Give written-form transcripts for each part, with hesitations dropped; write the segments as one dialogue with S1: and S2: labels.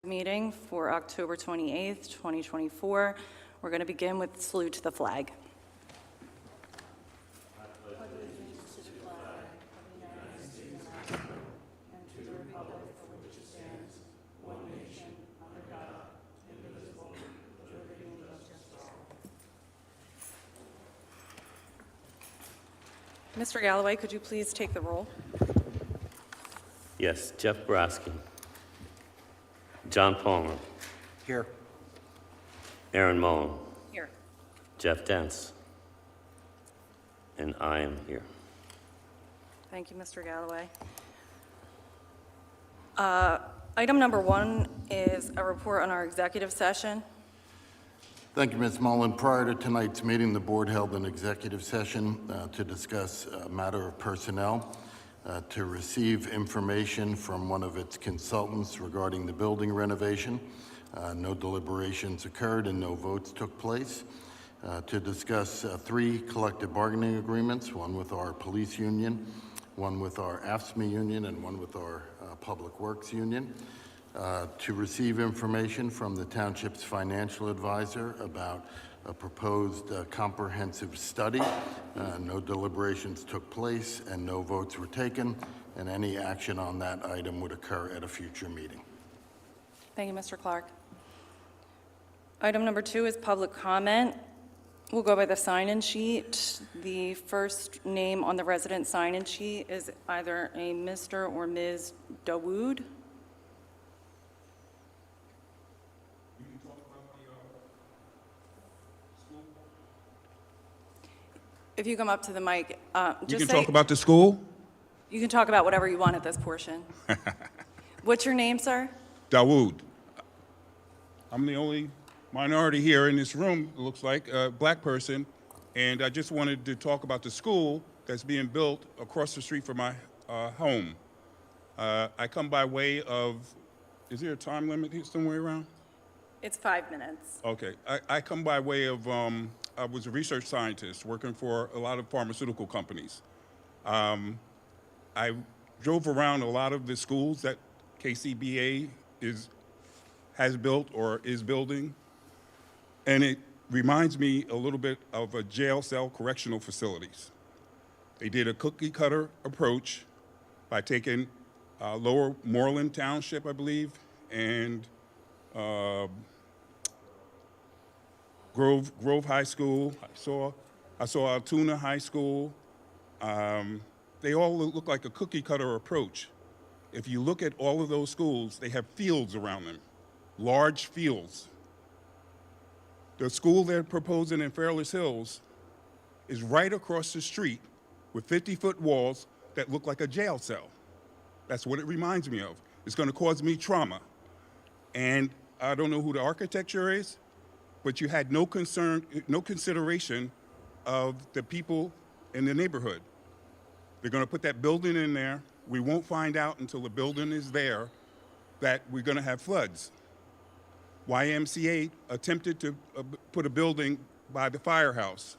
S1: Meeting for October 28th, 2024. We're going to begin with salute to the flag. Mr. Galloway, could you please take the roll?
S2: Yes, Jeff Brasky. John Palmer.
S3: Here.
S2: Aaron Mullen.
S1: Here.
S2: Jeff Dents. And I am here.
S1: Thank you, Mr. Galloway. Item number 1 is a report on our executive session.
S4: Thank you, Ms. Mullen. Prior to tonight's meeting, the board held an executive session to discuss a matter of personnel, to receive information from one of its consultants regarding the building renovation. No deliberations occurred and no votes took place. To discuss 3 collective bargaining agreements, one with our police union, one with our AFSCME union, and one with our Public Works union. To receive information from the Township's financial advisor about a proposed comprehensive study. No deliberations took place and no votes were taken, and any action on that item would occur at a future meeting.
S1: Thank you, Mr. Clark. Item number 2 is public comment. We'll go by the sign-in sheet. The first name on the resident sign-in sheet is either a Mr. or Ms. Dawood. If you come up to the mic,
S5: You can talk about the school?
S1: You can talk about whatever you want at this portion. What's your name, sir?
S5: Dawood. I'm the only minority here in this room, it looks like, a black person, and I just wanted to talk about the school that's being built across the street from my home. I come by way of, is there a time limit here somewhere around?
S1: It's 5 minutes.
S5: Okay, I come by way of, I was a research scientist working for a lot of pharmaceutical companies. I drove around a lot of the schools that KCBA has built or is building, and it reminds me a little bit of a jail cell correctional facilities. They did a cookie cutter approach by taking Lower Moreland Township, I believe, and Grove High School. I saw Altoona High School. They all look like a cookie cutter approach. If you look at all of those schools, they have fields around them, large fields. The school they're proposing in Fairless Hills is right across the street with 50-foot walls that look like a jail cell. That's what it reminds me of. It's going to cause me trauma. And I don't know who the architecture is, but you had no consideration of the people in the neighborhood. They're going to put that building in there. We won't find out until the building is there that we're going to have floods. YMCA attempted to put a building by the firehouse.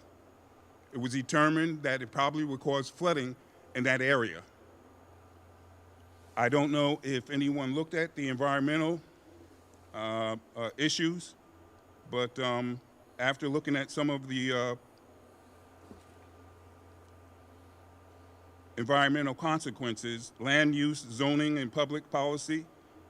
S5: It was determined that it probably would cause flooding in that area. I don't know if anyone looked at the environmental issues, but after looking at some of the environmental consequences, land use, zoning and public policy,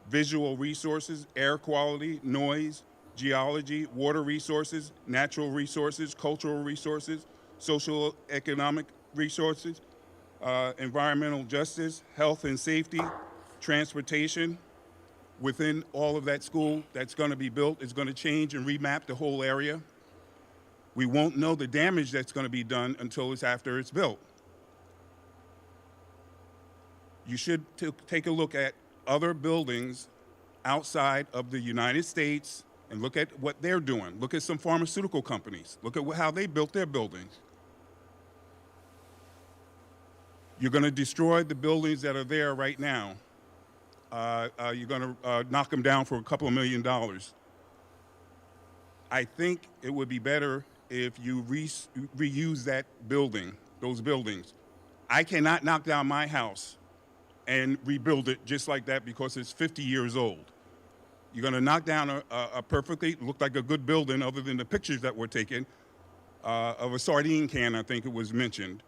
S5: visual resources, air quality, noise, geology, water resources, natural resources, cultural resources, social economic resources, environmental justice, health and safety, transportation. Within all of that school that's going to be built, is going to change and remap the whole area. We won't know the damage that's going to be done until it's after it's built. You should take a look at other buildings outside of the United States and look at what they're doing. Look at some pharmaceutical companies. Look at how they built their buildings. You're going to destroy the buildings that are there right now. You're going to knock them down for a couple of $1 million. I think it would be better if you reuse that building, those buildings. I cannot knock down my house and rebuild it just like that because it's 50 years old. You're going to knock down a perfectly, looked like a good building other than the pictures that were taken, of a sardine can, I think it was mentioned.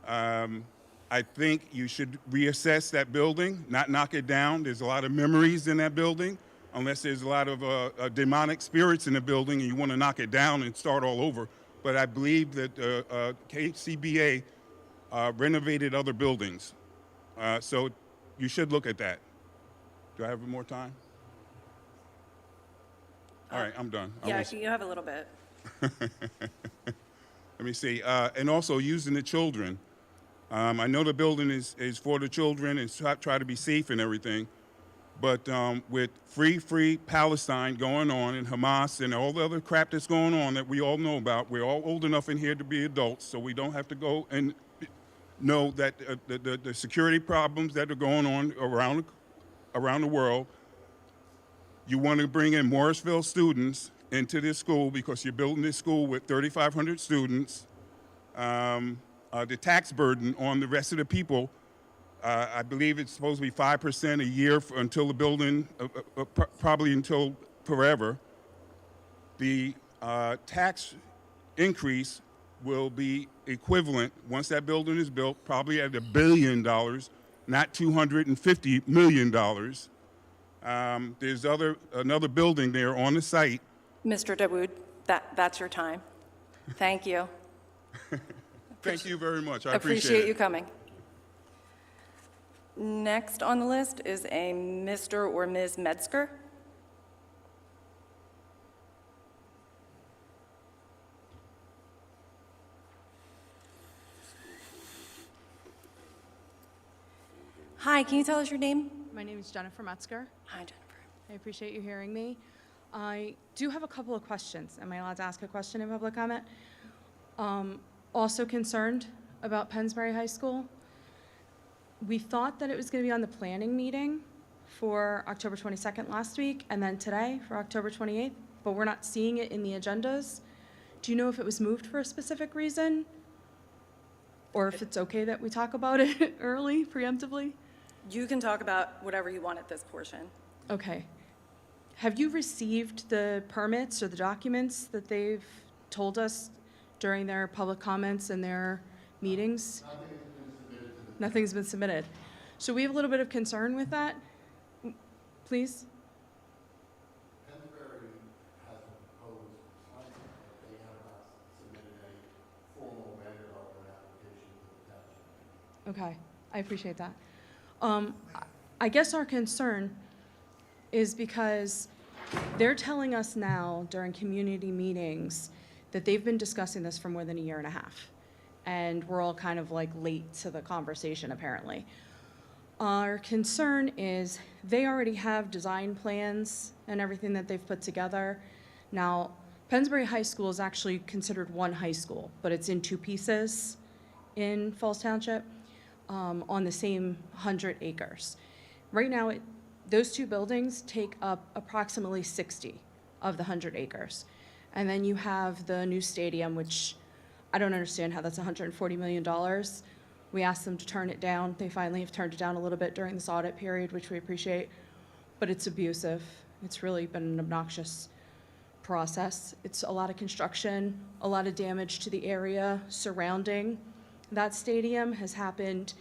S5: I think you should reassess that building, not knock it down. There's a lot of memories in that building, unless there's a lot of demonic spirits in the building and you want to knock it down and start all over. But I believe that KCBA renovated other buildings. So you should look at that. Do I have more time? All right, I'm done.
S1: Yeah, you have a little bit.
S5: Let me see. And also using the children. I know the building is for the children and try to be safe and everything. But with Free Palestine going on and Hamas and all the other crap that's going on that we all know about, we're all old enough in here to be adults, so we don't have to go and know that the security problems that are going on around the world. You want to bring in Morrisville students into this school because you're building this school with 3,500 students. The tax burden on the rest of the people, I believe it's supposed to be 5% a year until the building, probably until forever. The tax increase will be equivalent, once that building is built, probably at $1 billion, not $250 million. There's another building there on the site.
S1: Mr. Dawood, that's your time. Thank you.
S5: Thank you very much. I
S1: Appreciate
S5: it.
S1: you coming. Next on the list is a Mr. or Ms. Metzger. Hi, can you tell us your name?
S3: My name is Jennifer Metzger.
S1: Hi, Jennifer.
S3: I appreciate you hearing me. I do have a couple of questions. Am I allowed to ask a question in public comment? Also concerned about Pennsbury High School. We thought that it was going to be on the planning meeting for October 22nd last week, and then today for October 28th, but we're not seeing it in the agendas. Do you know if it was moved for a specific reason? Or if it's okay that we talk about it early, preemptively?
S1: You can talk about whatever you want at this portion.
S3: Okay. Have you received the permits or the documents that they've told us during their public comments and their meetings? Nothing's been submitted. So we have a little bit of concern with that. Please?
S4: Pennsbury has proposed something, but they have not submitted a formal mandate or an application to the township.
S3: Okay, I appreciate that. I guess our concern is because they're telling us now during community meetings that they've been discussing this for more than a year and a half. And we're all kind of like late to the conversation, apparently. Our concern is they already have design plans and everything that they've put together. Now, Pennsbury High School is actually considered one high school, but it's in two pieces in Falls Township on the same 100 acres. Right now, those two buildings take up approximately 60 of the 100 acres. And then you have the new stadium, which I don't understand how that's $140 million. We asked them to turn it down. They finally have turned it down a little bit during this audit period, which we appreciate, but it's abusive. It's really been an obnoxious process. It's a lot of construction, a lot of damage to the area surrounding that stadium has happened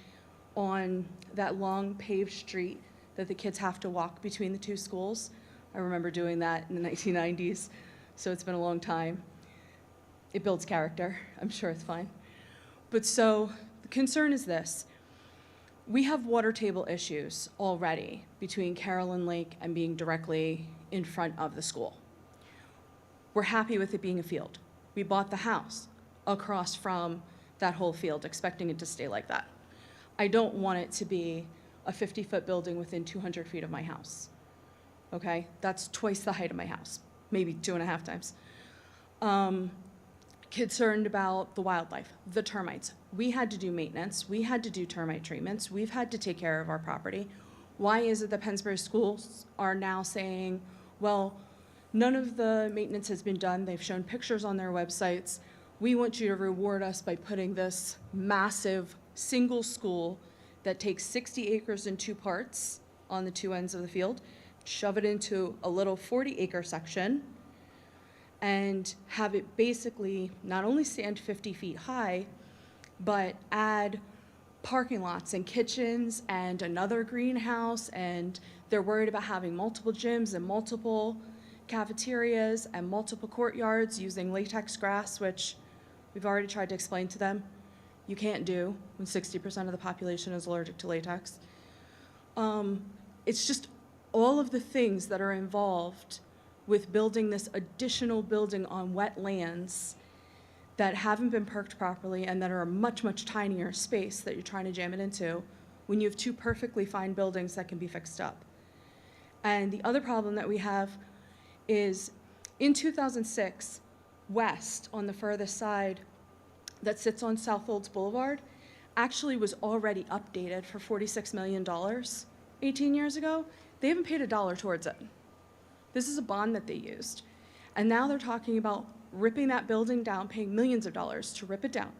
S3: on that long paved street that the kids have to walk between the two schools. I remember doing that in the 1990s, so it's been a long time. It builds character. I'm sure it's fine. But so the concern is this. We have water table issues already between Carolyn Lake and being directly in front of the school. We're happy with it being a field. We bought the house across from that whole field, expecting it to stay like that. I don't want it to be a 50-foot building within 200 feet of my house. Okay? That's twice the height of my house, maybe 2.5 times. Concerned about the wildlife, the termites. We had to do maintenance. We had to do termite treatments. We've had to take care of our property. Why is it that Pennsbury schools are now saying, well, none of the maintenance has been done. They've shown pictures on their websites. We want you to reward us by putting this massive single school that takes 60 acres in two parts on the two ends of the field, shove it into a little 40-acre section, and have it basically not only stand 50 feet high, but add parking lots and kitchens and another greenhouse, and they're worried about having multiple gyms and multiple cafeterias and multiple courtyards using latex grass, which we've already tried to explain to them you can't do when 60% of the population is allergic to latex. It's just all of the things that are involved with building this additional building on wetlands that haven't been perked properly and that are a much, much tinier space that you're trying to jam it into when you have two perfectly fine buildings that can be fixed up. And the other problem that we have is in 2006, west on the furthest side that sits on South Olds Boulevard actually was already updated for $46 million 18 years ago. They haven't paid $1 towards it. This is a bond that they used. And now they're talking about ripping that building down, paying millions of dollars to rip it down,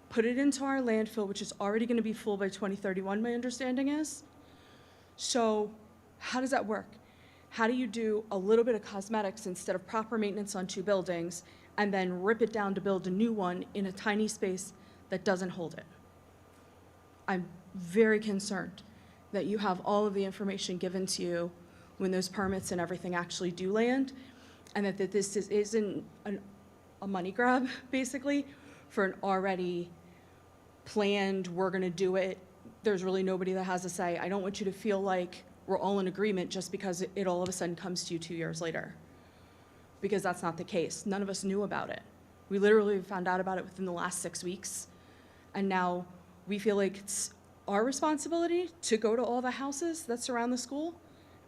S3: put it into our landfill, which is already going to be full by 2031, my understanding is. So how does that work? How do you do a little bit of cosmetics instead of proper maintenance on two buildings and then rip it down to build a new one in a tiny space that doesn't hold it? I'm very concerned that you have all of the information given to you when those permits and everything actually do land, and that this isn't a money grab, basically, for an already planned, we're gonna do it, there's really nobody that has a say. I don't want you to feel like we're all in agreement just because it all of a sudden comes to you 2 years later, because that's not the case. None of us knew about it. We literally found out about it within the last 6 weeks, and now we feel like it's our responsibility to go to all the houses that surround the school,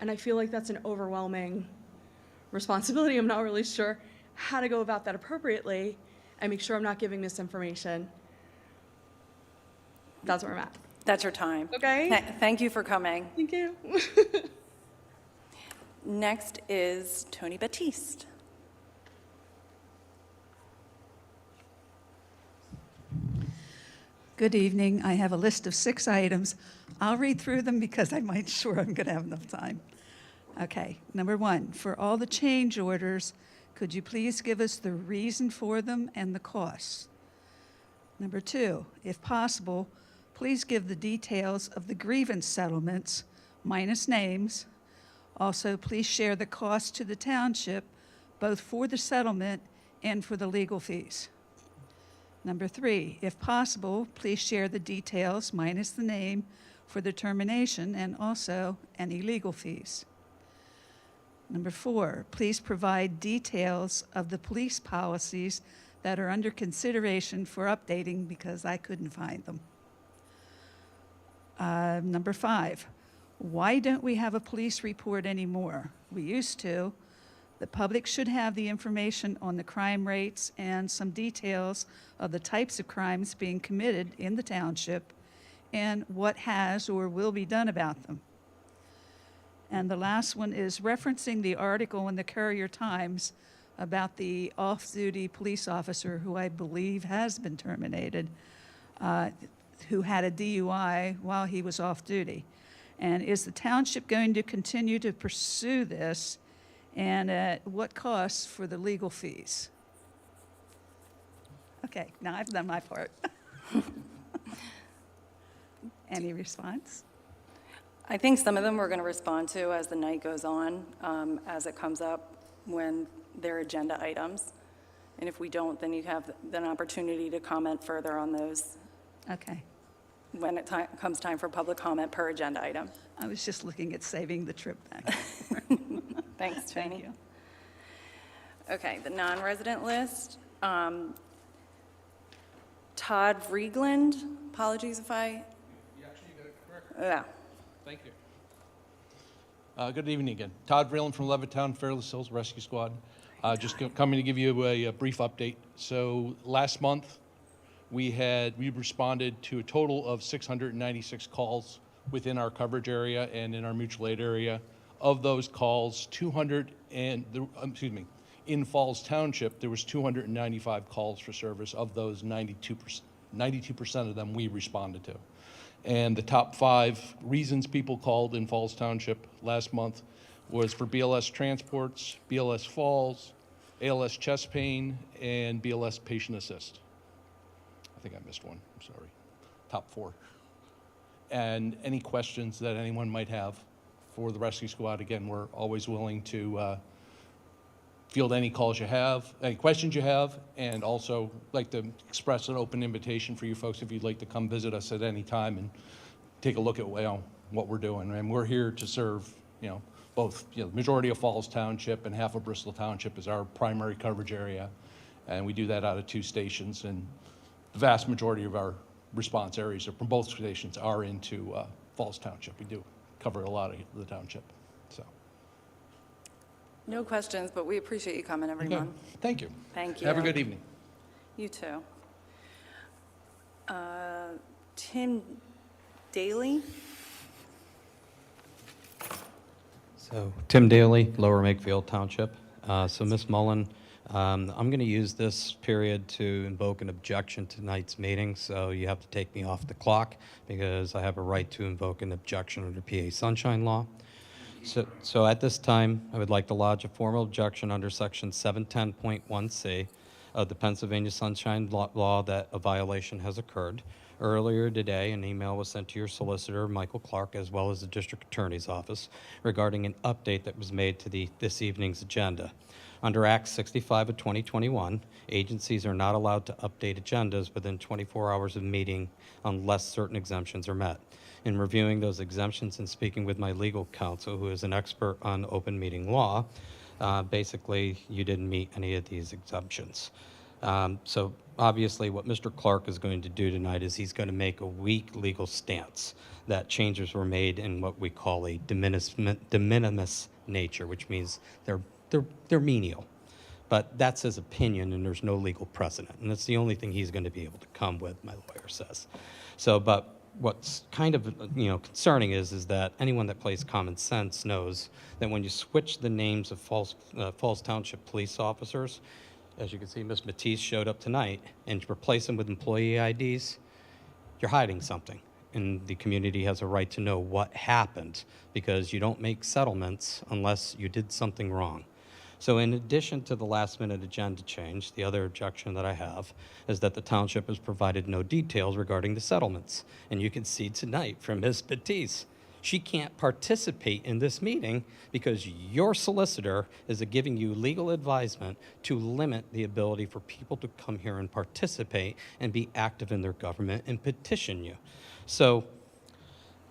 S3: and I feel like that's an overwhelming responsibility. I'm not really sure how to go about that appropriately and make sure I'm not giving misinformation. That's where I'm at.
S1: That's your time.
S3: Okay.
S1: Thank you for coming.
S3: Thank you.
S1: Next is Tony Batiste.
S6: Good evening. I have a list of 6 items. I'll read through them because I'm not sure I'm going to have enough time. Okay, number 1, for all the change orders, could you please give us the reason for them and the costs? Number 2, if possible, please give the details of the grievance settlements, minus names. Also, please share the cost to the township, both for the settlement and for the legal fees. Number 3, if possible, please share the details, minus the name, for the termination and also any legal fees. Number 4, please provide details of the police policies that are under consideration for updating because I couldn't find them. Number 5, why don't we have a police report anymore? We used to. The public should have the information on the crime rates and some details of the types of crimes being committed in the township and what has or will be done about them. And the last one is referencing the article in the Courier-Times about the off-duty police officer who I believe has been terminated, who had a DUI while he was off-duty. And is the township going to continue to pursue this? And at what costs for the legal fees? Okay, now I've done my part. Any response?
S1: I think some of them we're going to respond to as the night goes on, as it comes up when they're agenda items. And if we don't, then you have an opportunity to comment further on those
S6: Okay.
S1: when it comes time for public comment per agenda item.
S6: I was just looking at saving the trip back.
S1: Thanks, Tony.
S6: Thank you.
S1: Okay, the non-resident list. Todd Vriegland, apologies if I...
S7: You actually got it correct.
S1: Yeah.
S7: Thank you. Good evening again. Todd Vreeland from Levittown Fairless Hills Rescue Squad. Coming to give you a brief update. So last month, we responded to a total of 696 calls within our coverage area and in our mutual aid area. Of those calls, in Falls Township, there was 295 calls for service. Of those, 92% of them we responded to. And the top 5 reasons people called in Falls Township last month was for BLS transports, BLS falls, ALS chest pain, and BLS patient assist. I think I missed one, I'm sorry. Top 4. And any questions that anyone might have for the rescue squad, again, we're always willing to field any calls you have, any questions you have, and also like to express an open invitation for you folks if you'd like to come visit us at any time and take a look at what we're doing. And we're here to serve, both, the majority of Falls Township and half of Bristol Township is our primary coverage area. And we do that out of 2 stations, and the vast majority of our response areas from both stations are into Falls Township. We do cover a lot of the township, so.
S1: No questions, but we appreciate you coming,
S7: Okay.
S1: everyone.
S7: Thank you.
S1: Thank you.
S7: Have a good evening.
S1: You too. Tim Daly?
S8: So, Tim Daly, Lower Makefield Township. So, Ms. Mullen, I'm going to use this period to invoke an objection to tonight's meeting, so you have to take me off the clock because I have a right to invoke an objection under PA Sunshine Law. So at this time, I would like to lodge a formal objection under Section 710.1C of the Pennsylvania Sunshine Law that a violation has occurred. Earlier today, an email was sent to your solicitor, Michael Clark, as well as the district attorney's office regarding an update that was made to this evening's agenda. Under Act 65 of 2021, agencies are not allowed to update agendas within 24 hours of meeting unless certain exemptions are met. In reviewing those exemptions and speaking with my legal counsel, who is an expert on open meeting law, basically you didn't meet any of these exemptions. So obviously what Mr. Clark is going to do tonight is he's going to make a weak legal stance that changes were made in what we call a de minimis nature, which means they're menial. But that's his opinion, and there's no legal precedent. And that's the only thing he's going to be able to come with, my lawyer says. So, but what's kind of concerning is that anyone that plays common sense knows that when you switch the names of Falls Township police officers, as you can see, Ms. Matisse showed up tonight, and to replace them with employee IDs, you're hiding something. And the community has a right to know what happened, because you don't make settlements unless you did something wrong. So in addition to the last-minute agenda change, the other objection that I have is that the township has provided no details regarding the settlements. And you can see tonight from Ms. Batiste, she can't participate in this meeting because your solicitor is giving you legal advisement to limit the ability for people to come here and participate and be active in their government and petition you. So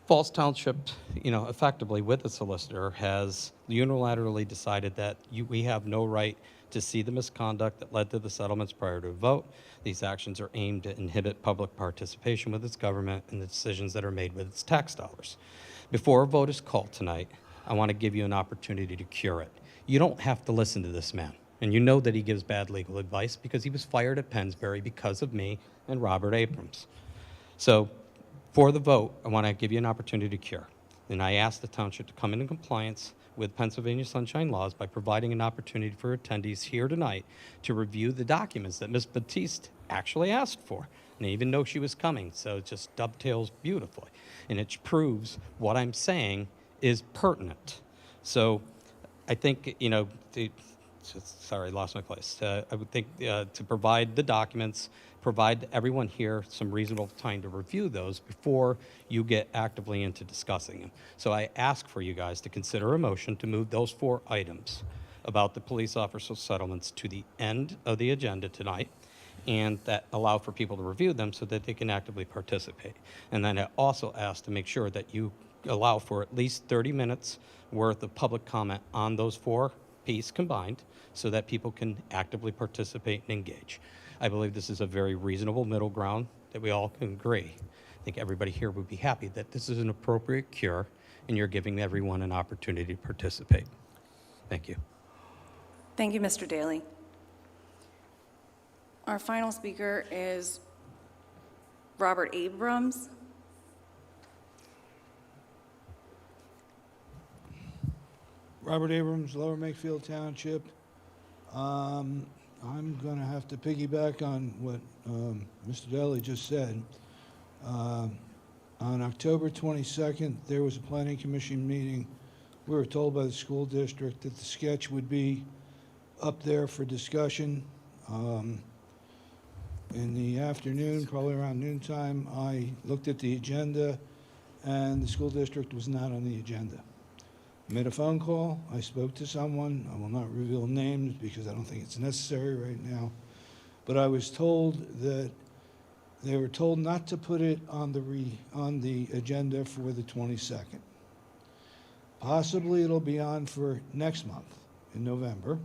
S8: Falls Township, effectively with the solicitor, has unilaterally decided that we have no right to see the misconduct that led to the settlements prior to a vote. These actions are aimed to inhibit public participation with its government and the decisions that are made with its tax dollars. Before a vote is called tonight, I want to give you an opportunity to cure it. You don't have to listen to this man. And you know that he gives bad legal advice because he was fired at Pennsbury because of me and Robert Abrams. So for the vote, I want to give you an opportunity to cure. And I ask the township to come into compliance with Pennsylvania Sunshine laws by providing an opportunity for attendees here tonight to review the documents that Ms. Batiste actually asked for. And I even know she was coming, so it just dovetails beautifully. And it proves what I'm saying is pertinent. So I think, sorry, lost my place. I would think to provide the documents, provide everyone here some reasonable time to review those before you get actively into discussing them. So I ask for you guys to consider a motion to move those 4 items about the police officer settlements to the end of the agenda tonight, and that allow for people to review them so that they can actively participate. And then I also ask to make sure that you allow for at least 30 minutes worth of public comment on those 4 pieces combined so that people can actively participate and engage. I believe this is a very reasonable middle ground that we all can agree. I think everybody here would be happy that this is an appropriate cure and you're giving everyone an opportunity to participate. Thank you.
S1: Thank you, Mr. Daly. Our final speaker is Robert Abrams.
S9: Robert Abrams, Lower Makefield Township. I'm going to have to piggyback on what Mr. Daly just said. On October 22nd, there was a Planning Commission meeting We were told by the school district that the sketch would be up there for discussion. In the afternoon, probably around noontime, I looked at the agenda, and the school district was not on the agenda. I made a phone call, I spoke to someone, I will not reveal names because I don't think it's necessary right now, but I was told that they were told not to put it on the agenda for the 22nd. Possibly it'll be on for next month, in November,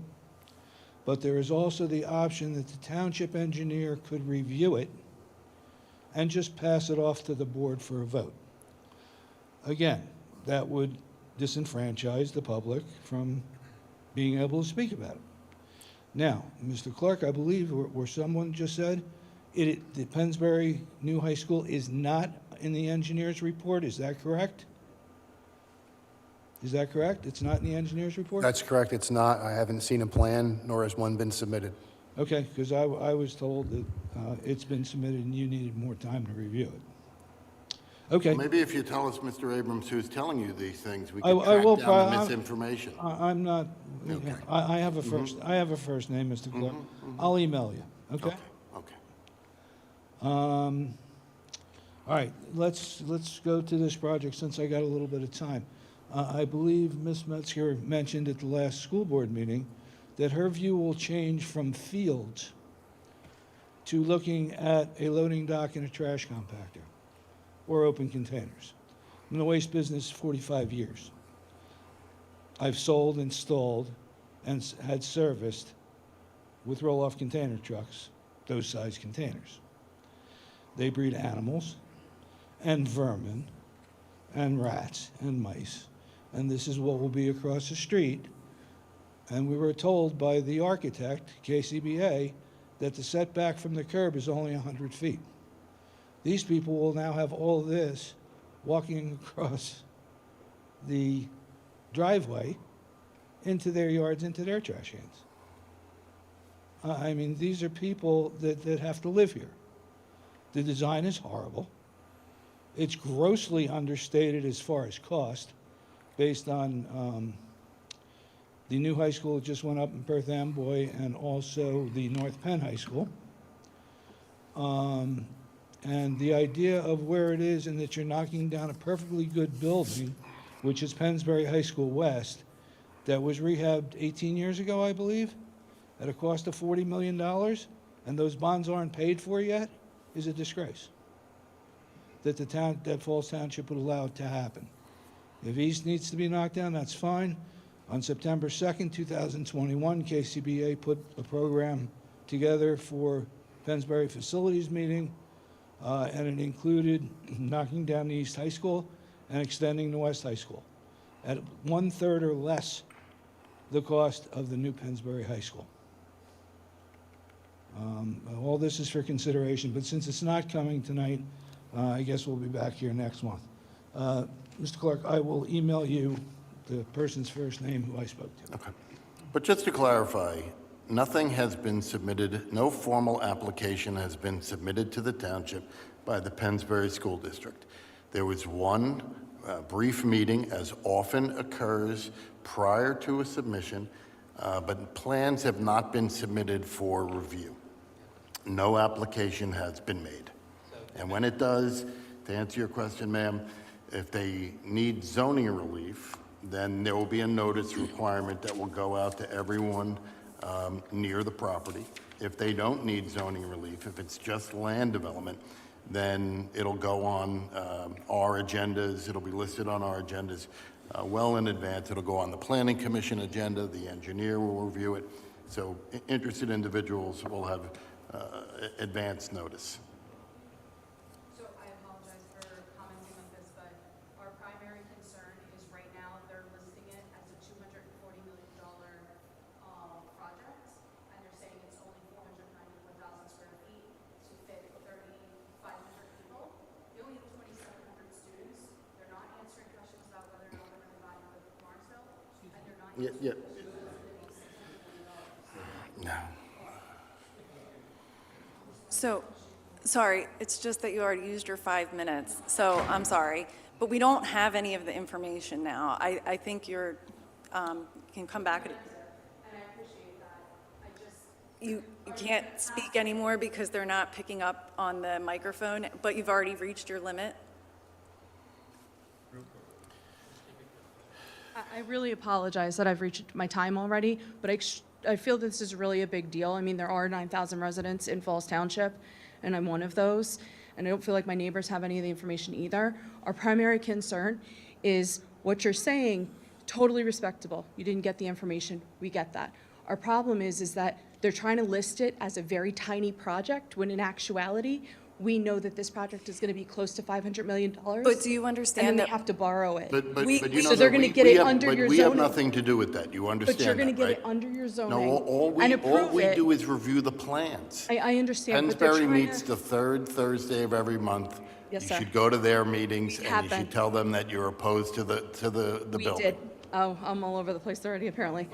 S9: but there is also the option that the township engineer could review it and just pass it off to the board for a vote. Again, that would disenfranchise the public from being able to speak about it. Now, Mr. Clark, I believe, or someone just said, the Pennsbury New High School is not in the engineer's report, is that correct? Is that correct? It's not in the engineer's report?
S10: That's correct, it's not. I haven't seen a plan, nor has one been submitted.
S9: Okay, because I was told that it's been submitted and you needed more time to review it. Okay.
S4: Maybe if you tell us, Mr. Abrams, who's telling you these things, we
S9: I
S4: can track
S9: will
S4: down the misinformation.
S9: I'm not,
S4: Okay.
S9: I have a first, I have a first name, Mr. Clark. I'll email you, okay?
S4: Okay.
S9: All right, let's go to this project since I got a little bit of time. I believe Ms. Metzger mentioned at the last school board meeting that her view will change from fields to looking at a loading dock and a trash compactor or open containers. I'm in the waste business 45 years. I've sold, installed, and had serviced with roll-off container trucks, those size containers. They breed animals and vermin and rats and mice. And this is what will be across the street. And we were told by the architect, KCBA, that the setback from the curb is only 100 feet. These people will now have all this walking across the driveway into their yards, into their trash cans. I mean, these are people that have to live here. The design is horrible. It's grossly understated as far as cost, based on the new high school that just went up in Perth Amboy and also the North Penn High School. And the idea of where it is and that you're knocking down a perfectly good building, which is Pennsbury High School West, that was rehabbed 18 years ago, I believe, at a cost of $40 million, and those bonds aren't paid for yet, is a disgrace that that Falls Township would allow it to happen. If East needs to be knocked down, that's fine. On September 2nd, 2021, KCBA put a program together for Pennsbury Facilities Meeting, and it included knocking down the East High School and extending the West High School at 1/3 or less the cost of the new Pennsbury High School. All this is for consideration, but since it's not coming tonight, I guess we'll be back here next month. Mr. Clark, I will email you the person's first name who I spoke to.
S4: Okay. But just to clarify, nothing has been submitted, no formal application has been submitted to the township by the Pennsbury School District. There was one brief meeting, as often occurs prior to a submission, but plans have not been submitted for review. No application has been made. And when it does, to answer your question, ma'am, if they need zoning relief, then there will be a notice requirement that will go out to everyone near the property. If they don't need zoning relief, if it's just land development, then it'll go on our agendas, it'll be listed on our agendas well in advance. It'll go on the Planning Commission agenda, the engineer will review it. So interested individuals will have advance notice.
S11: So I apologize for commenting on this, but our primary concern is right now they're listing it as a $240 million project, and they're saying it's only 491,000 square feet to fit 3,500 people. They only have 2,700 students. They're not answering questions about whether or not they're going to buy with Marsville, and they're not answering questions about
S4: No.
S1: So, sorry, it's just that you already used your 5 minutes, so I'm sorry. But we don't have any of the information now. I think you're, can come back.
S11: And I appreciate that. I just,
S1: You can't speak anymore because they're not picking up on the microphone, but you've already reached your limit.
S3: I really apologize that I've reached my time already, but I feel this is really a big deal. I mean, there are 9,000 residents in Falls Township, and I'm one of those, and I don't feel like my neighbors have any of the information either. Our primary concern is what you're saying, totally respectable. You didn't get the information, we get that. Our problem is that they're trying to list it as a very tiny project, when in actuality, we know that this project is gonna be close to $500 million.
S1: But do you
S3: And then
S1: understand
S3: they
S1: that?
S3: have to borrow it.
S4: But
S1: We-
S4: you know
S3: So they're
S4: that
S3: gonna
S4: we-
S3: get
S4: we
S3: it
S4: have-
S3: under
S4: but
S3: your
S4: we have
S3: zoning.
S4: nothing to do with that. You understand
S3: But you're gonna
S4: that,
S3: get
S4: right?
S3: it under your
S4: No,
S3: zoning
S4: all
S3: and
S4: we
S3: approve it.
S4: do is review the plans.
S3: I understand, but they're
S4: Pensbury
S3: trying
S4: meets
S3: to.
S4: the third Thursday of every month.
S3: Yes,
S4: You
S3: sir.
S4: should go to their meetings,
S3: We
S4: and
S3: have
S4: you
S3: been.
S4: should tell them that you're opposed to the
S3: We
S4: building.
S3: did. Oh, I'm all over the place already, apparently.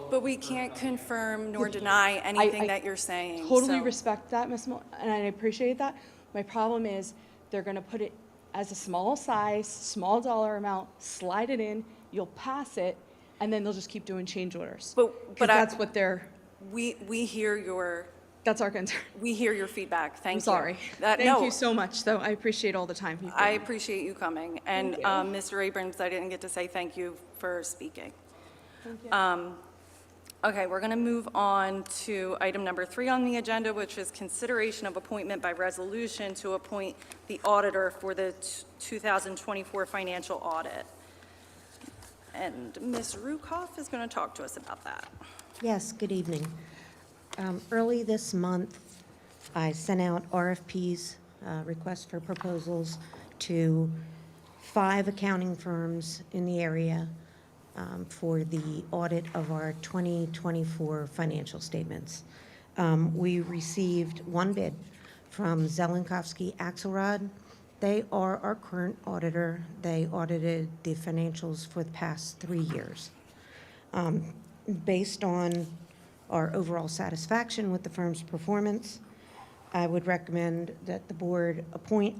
S1: But we can't confirm nor deny anything
S3: I
S1: that you're saying.
S3: Totally
S1: so-
S3: respect that, Ms. And I appreciate that. My problem is, they're gonna put it as a small size, small dollar amount, slide it in, you'll pass it, and then they'll just keep doing change orders.
S1: But
S3: 'Cause
S1: I-
S3: that's what they're,
S1: We hear your,
S3: that's our concern.
S1: we hear your feedback. Thank
S3: I'm
S1: you.
S3: sorry.
S1: That-
S3: Thank
S1: no,
S3: you so much, though. I appreciate all the time you've
S1: I
S3: given me.
S1: appreciate you coming. And
S3: Thank you.
S1: Mr. Abrams, I didn't get to say thank you for speaking.
S3: Thank you.
S1: Okay, we're going to move on to item number 3 on the agenda, which is consideration of appointment by resolution to appoint the auditor for the 2024 financial audit. And Ms. Rukoff is going to talk to us about that.
S12: Yes, good evening. Early this month, I sent out RFPs, requests for proposals, to 5 accounting firms in the area for the audit of our 2024 financial statements. We received 1 bid from Zelenkowski Axelrod. They are our current auditor. They audited the financials for the past 3 years. Based on our overall satisfaction with the firm's performance, I would recommend that the board appoint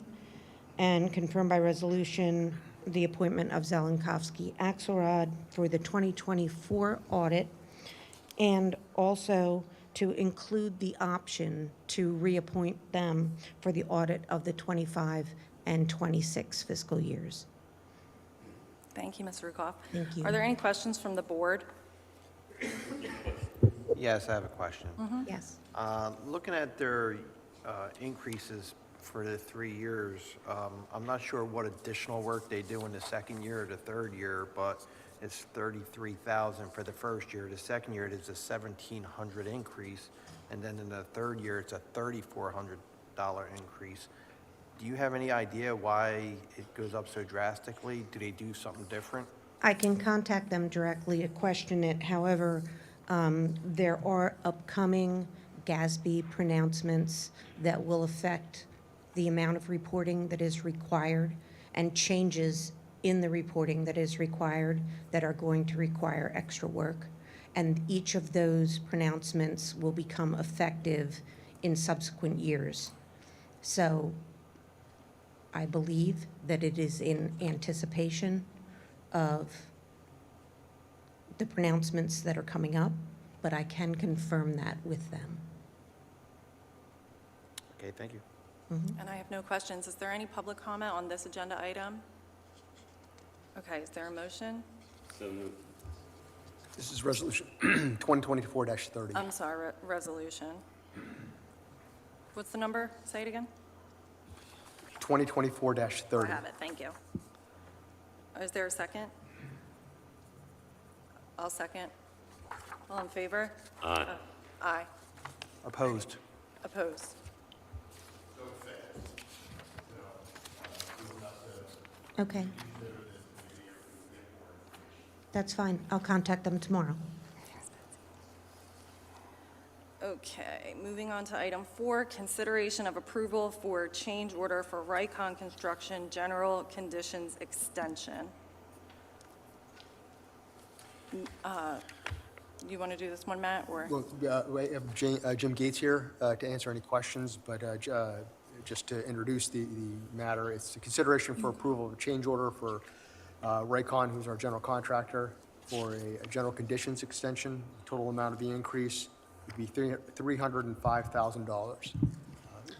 S12: and confirm by resolution the appointment of Zelenkowski Axelrod for the 2024 audit, and also to include the option to reappoint them for the audit of the 25 and 26 fiscal years.
S1: Thank you, Ms. Rukoff.
S12: Thank you.
S1: Are there any questions from the board?
S13: Yes, I have a question.
S12: Yes.
S13: Looking at their increases for the 3 years, I'm not sure what additional work they do in the second year or the third year, but it's $33,000 for the first year. The second year, it is a $1,700 increase, and then in the third year, it's a $3,400 increase. Do you have any idea why it goes up so drastically? Do they do something different?
S12: I can contact them directly to question it. However, there are upcoming GASB pronouncements that will affect the amount of reporting that is required and changes in the reporting that is required that are going to require extra work. And each of those pronouncements will become effective in subsequent years. So I believe that it is in anticipation of the pronouncements that are coming up, but I can confirm that with them.
S13: Okay, thank you.
S1: And I have no questions. Is there any public comment on this agenda item? Okay, is there a motion?
S2: So moved.
S10: This is Resolution 2024-30.
S1: I'm sorry, resolution. What's the number? Say it again.
S10: 2024-30.
S1: I have it, thank you. Is there a second? I'll second. All in favor?
S2: Aye.
S1: Aye.
S10: Opposed?
S1: Opposed?
S12: Okay. That's fine. I'll contact them tomorrow.
S1: Okay, moving on to item 4, consideration of approval for change order for RYCON Construction General Conditions Extension. You want to do this one, Matt, or?
S10: Well, we have Jim Gates here to answer any questions, but just to introduce the matter, it's a consideration for approval of a change order for RYCON, who's our general contractor, for a general conditions extension. Total amount of the increase would be $305,000.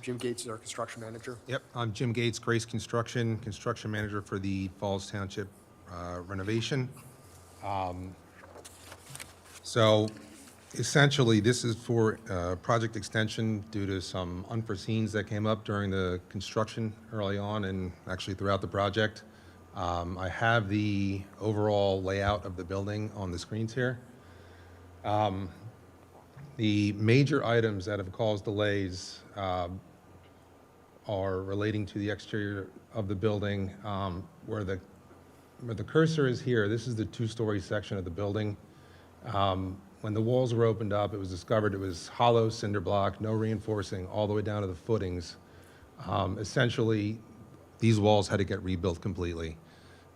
S10: Jim Gates is our construction manager.
S14: Yep, I'm Jim Gates, Grace Construction, construction manager for the Falls Township renovation. So essentially, this is for project extension due to some unforeseens that came up during the construction early on and actually throughout the project. I have the overall layout of the building on the screens here. The major items that have caused delays are relating to the exterior of the building. Where the cursor is here, this is the two-story section of the building. When the walls were opened up, it was discovered it was hollow cinder block, no reinforcing, all the way down to the footings. Essentially, these walls had to get rebuilt completely.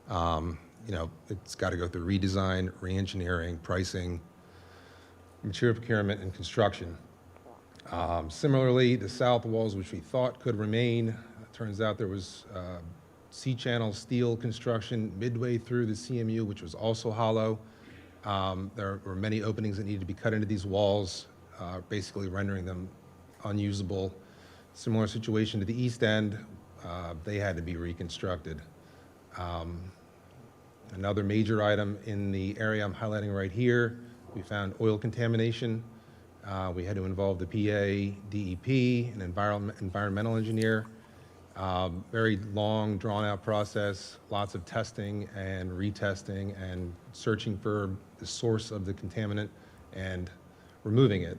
S14: It's got to go through redesign, re-engineering, pricing, material procurement, and construction. Similarly, the south walls, which we thought could remain, turns out there was C-channel steel construction midway through the CMU, which was also hollow. There were many openings that needed to be cut into these walls, basically rendering them unusable. Similar situation to the east end, they had to be reconstructed. Another major item in the area I'm highlighting right here, we found oil contamination. We had to involve the PA, DEP, an environmental engineer. Very long, drawn-out process, lots of testing and retesting and searching for the source of the contaminant and removing it.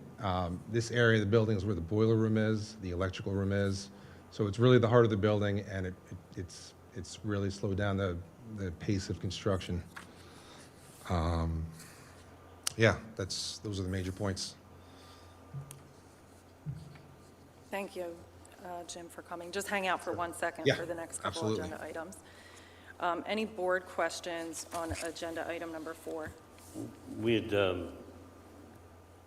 S14: This area of the building is where the boiler room is, the electrical room is. So it's really the heart of the building, and it's really slowed down the pace of construction. Yeah, those are the major points.
S1: Thank you, Jim, for coming. Just hang out for 1 second
S14: Yeah,
S1: for the next couple
S14: absolutely.
S1: agenda items. Any board questions on agenda item number 4?
S2: We had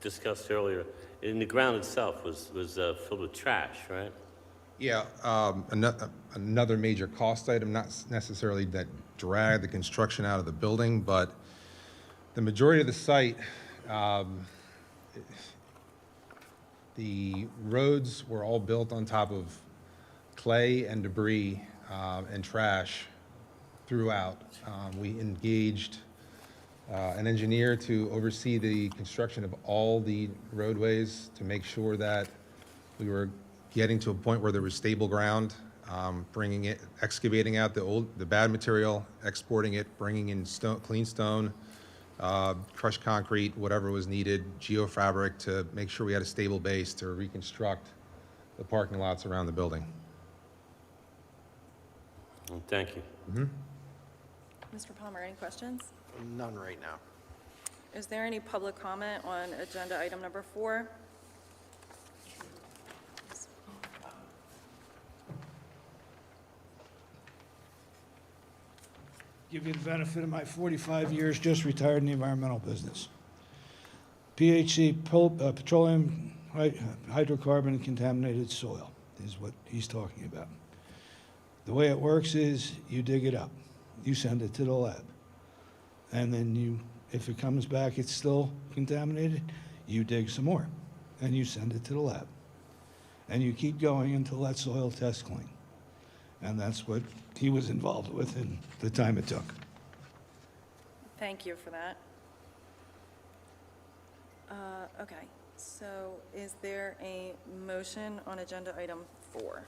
S2: discussed earlier, in the ground itself was filled with trash, right?
S14: Yeah, another major cost item, not necessarily that dragged the construction out of the building, but the majority of the site, the roads were all built on top of clay and debris and trash throughout. We engaged an engineer to oversee the construction of all the roadways to make sure that we were getting to a point where there was stable ground, excavating out the bad material, exporting it, bringing in clean stone, crushed concrete, whatever was needed, geofabric to make sure we had a stable base to reconstruct the parking lots around the building.
S2: Well, thank you.
S1: Mr. Palmer, any questions?
S13: None right now.
S1: Is there any public comment on agenda item number 4?
S9: Give you the benefit of my 45 years, just retired in the environmental business. PHC, petroleum, hydrocarbon, and contaminated soil is what he's talking about. The way it works is you dig it up, you send it to the lab, and then if it comes back it's still contaminated, you dig some more, and you send it to the lab. And you keep going until that soil tests clean. And that's what he was involved with in the time it took.
S1: Thank you for that. Okay, so is there a motion on agenda item 4?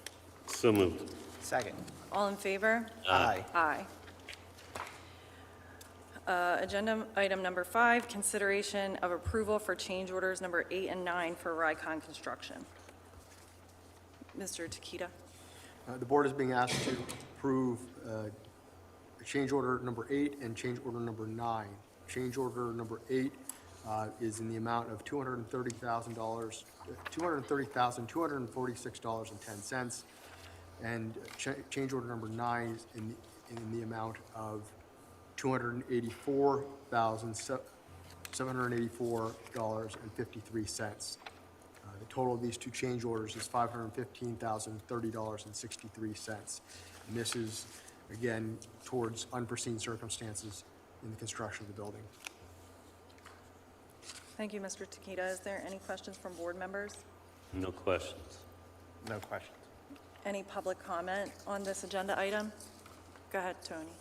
S2: So moved.
S13: Second.
S1: All in favor?
S13: Aye.
S1: Aye. Agenda item number 5, consideration of approval for change orders number 8 and 9 for RYCON construction. Mr. Takita?
S10: The board is being asked to approve change order number 8 and change order number 9. Change order number 8 is in the amount of $230,000, $230,246.10, and change order number 9 is in the amount of $284,784.53. The total of these two change orders is $515,030.63. And this is, again, towards unforeseen circumstances in the construction of the building.
S1: Thank you, Mr. Takita. Is there any questions from board members?
S2: No questions.
S13: No questions.
S1: Any public comment on this agenda item? Go ahead, Tony.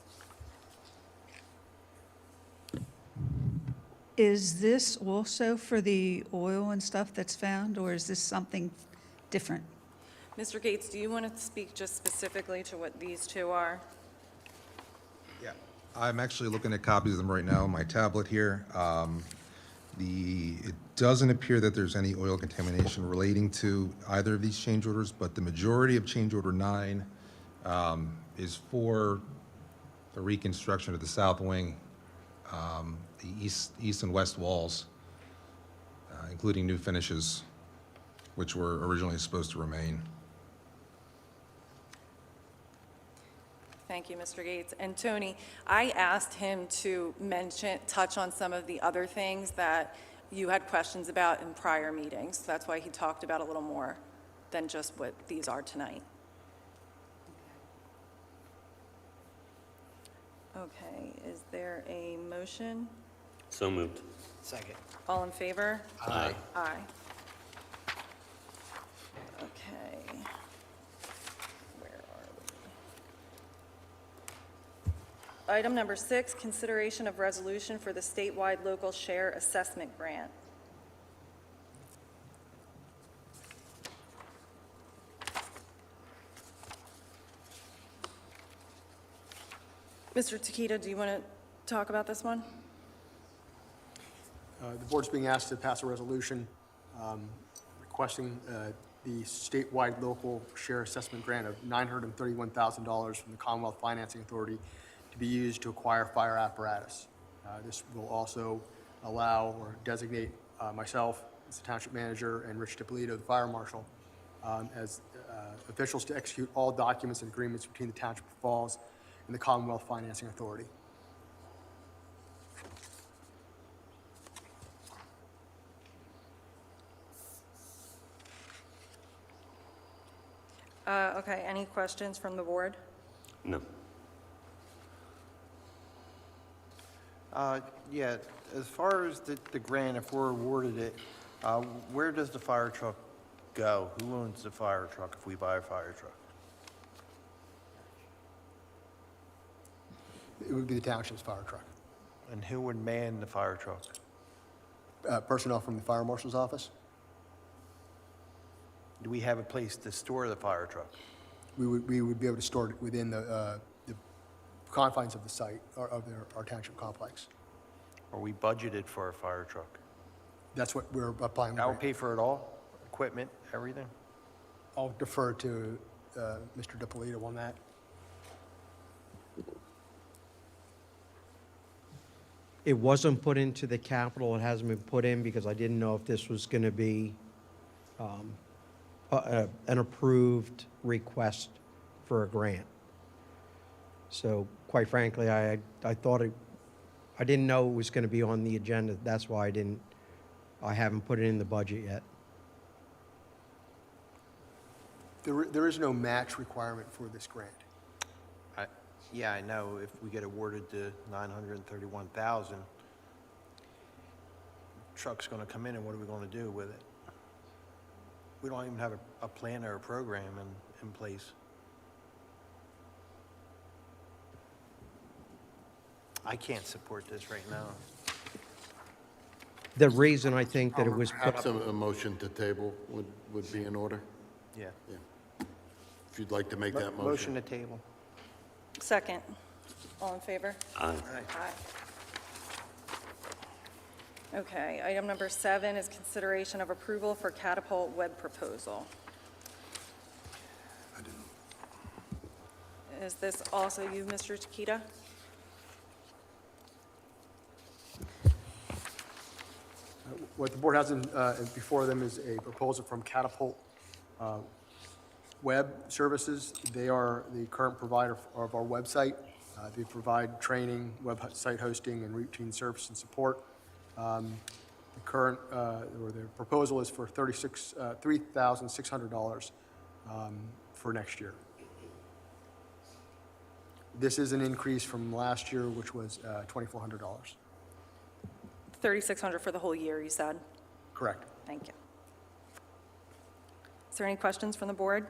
S6: Is this also for the oil and stuff that's found, or is this something different?
S1: Mr. Gates, do you want to speak just specifically to what these two are?
S14: Yeah. I'm actually looking at copies of them right now on my tablet here. It doesn't appear that there's any oil contamination relating to either of these change orders, but the majority of change order 9 is for the reconstruction of the south wing, the east and west walls, including new finishes, which were originally supposed to remain.
S1: Thank you, Mr. Gates. And Tony, I asked him to touch on some of the other things that you had questions about in prior meetings. So that's why he talked about a little more than just what these are tonight. Okay, is there a motion?
S2: So moved.
S13: Second.
S1: All in favor?
S2: Aye.
S1: Aye. Okay. Where are we? Item number 6, consideration of resolution for the statewide local share assessment grant. Mr. Takita, do you want to talk about this one?
S10: The board's being asked to pass a resolution requesting the statewide local share assessment grant of $931,000 from the Commonwealth Financing Authority to be used to acquire fire apparatus. This will also allow or designate myself as the township manager and Rich DiPolito, the fire marshal, as officials to execute all documents and agreements between the Township of Falls and the Commonwealth Financing Authority.
S1: Okay, any questions from the board?
S2: No.
S13: Yeah, as far as the grant, if we're awarded it, where does the fire truck go? Who owns the fire truck if we buy a fire truck?
S10: It would be the township's fire truck.
S13: And who would man the fire truck?
S10: Personnel from the fire marshal's office.
S13: Do we have a place to store the fire truck?
S10: We would be able to store it within the confines of the site, or of our township complex.
S13: Are we budgeted for a fire truck?
S10: That's what we're applying.
S13: I'll pay for it all? Equipment, everything?
S10: I'll defer to Mr. DiPolito on that.
S15: It wasn't put into the capital, it hasn't been put in because I didn't know if this was going to be an approved request for a grant. So quite frankly, I thought I didn't know it was going to be on the agenda. That's why I haven't put it in the budget yet.
S10: There is no match requirement for this grant.
S13: Yeah, I know. If we get awarded the $931,000, truck's going to come in, and what are we going to do with it? We don't even have a plan or a program in place. I can't support this right now.
S15: The reason I think that it was put
S4: Perhaps
S15: up,
S4: a motion to table would be in order,
S13: Yeah.
S4: if you'd like to make that
S13: Motion
S4: motion.
S13: to table.
S1: Second. All in favor?
S2: Aye.
S1: Aye. Okay, item number 7 is consideration of approval for Catapult web proposal. Is this also you, Mr. Takita?
S10: What the board has before them is a proposal from Catapult Web Services. They are the current provider of our website. They provide training, website hosting, and routine service and support. The The current, or the proposal is for $3,600 for next year. This is an increase from last year, which was $2,400.
S1: 3,600 for the whole year, you said?
S10: Correct.
S1: Thank you. Is there any questions from the board?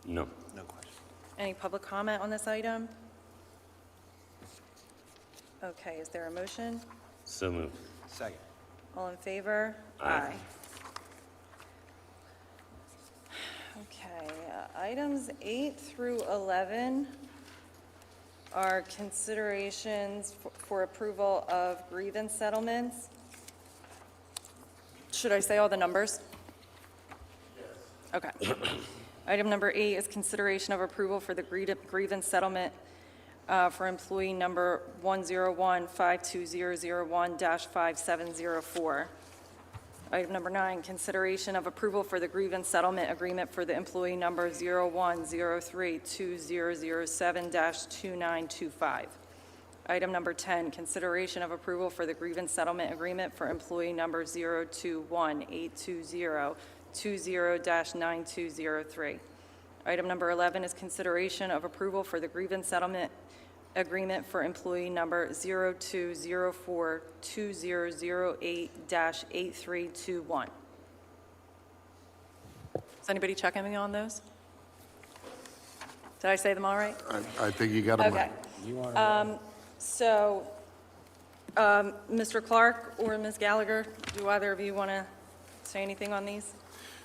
S2: No.
S13: No question.
S1: Any public comment on this item? Okay, is there a motion?
S2: So moved.
S13: Second.
S1: All in favor?
S2: Aye.
S1: Okay, items 8 through 11 are considerations for approval of grievance settlements. Should I say all the numbers? Yes. Okay. Item number 8 is consideration of approval for the grievance settlement for employee number 101-52001-5704. Item number 9, consideration of approval for the grievance settlement agreement for the employee number 01032007-2925. Item number 10, consideration of approval for the grievance settlement agreement for employee number 02182020-9203. Item number 11 is consideration of approval for the grievance settlement agreement for employee number 0204-2008-8321. Is anybody checking me on those? Did I say them all right?
S4: I think you got them
S1: Okay.
S4: right.
S1: So, Mr. Clark or Ms. Gallagher, do either of you want to say anything on these?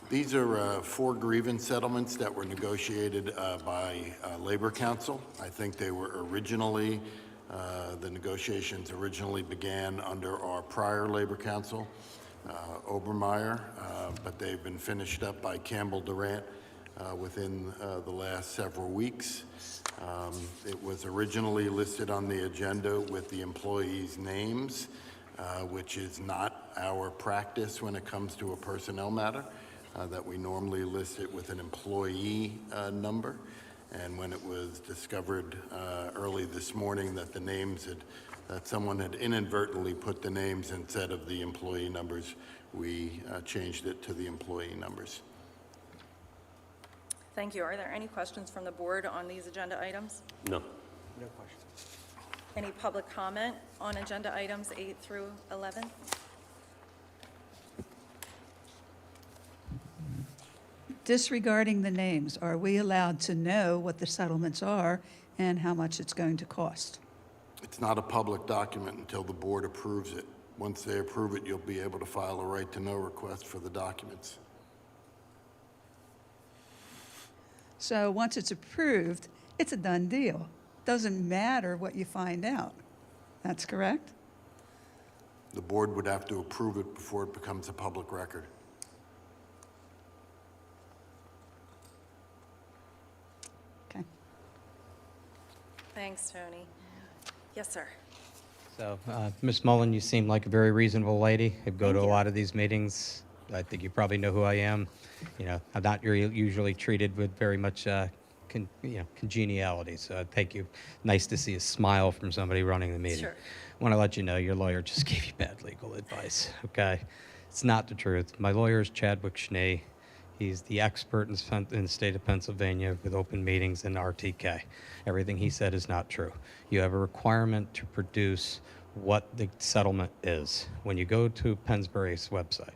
S4: These are 4 grievance settlements that were negotiated by Labor Council. I think they were originally, the negotiations originally began under our prior Labor Council, Obermeyer, but they've been finished up by Campbell Durant within the last several weeks. It was originally listed on the agenda with the employees' names, which is not our practice when it comes to a personnel matter. That we normally list it with an employee number. And when it was discovered early this morning that the names that someone had inadvertently put the names instead of the employee numbers, we changed it to the employee numbers.
S1: Thank you. Are there any questions from the board on these agenda items?
S2: No.
S13: No question.
S1: Any public comment on agenda items 8 through 11?
S6: Disregarding the names, are we allowed to know what the settlements are and how much it's going to cost?
S4: It's not a public document until the board approves it. Once they approve it, you'll be able to file a right-to-know request for the documents.
S6: So once it's approved, it's a done deal. Doesn't matter what you find out. That's correct?
S4: The board would have to approve it before it becomes a public record.
S6: Okay.
S1: Thanks, Tony. Yes, sir.
S8: So, Ms. Mullen, you seem like a very reasonable lady. I go
S1: Thank
S8: to a
S1: you.
S8: lot of these meetings. I think you probably know who I am. You know, I'm not usually treated with very much congeniality, so thank you. Nice to see a smile from somebody running the meeting.
S1: Sure.
S8: I want to let you know your lawyer just gave you bad legal advice, okay? It's not the truth. My lawyer is Chadwick Schnee. He's the expert in the state of Pennsylvania with open meetings and RTK. Everything he said is not true. You have a requirement to produce what the settlement is. When you go to Pennsbury's website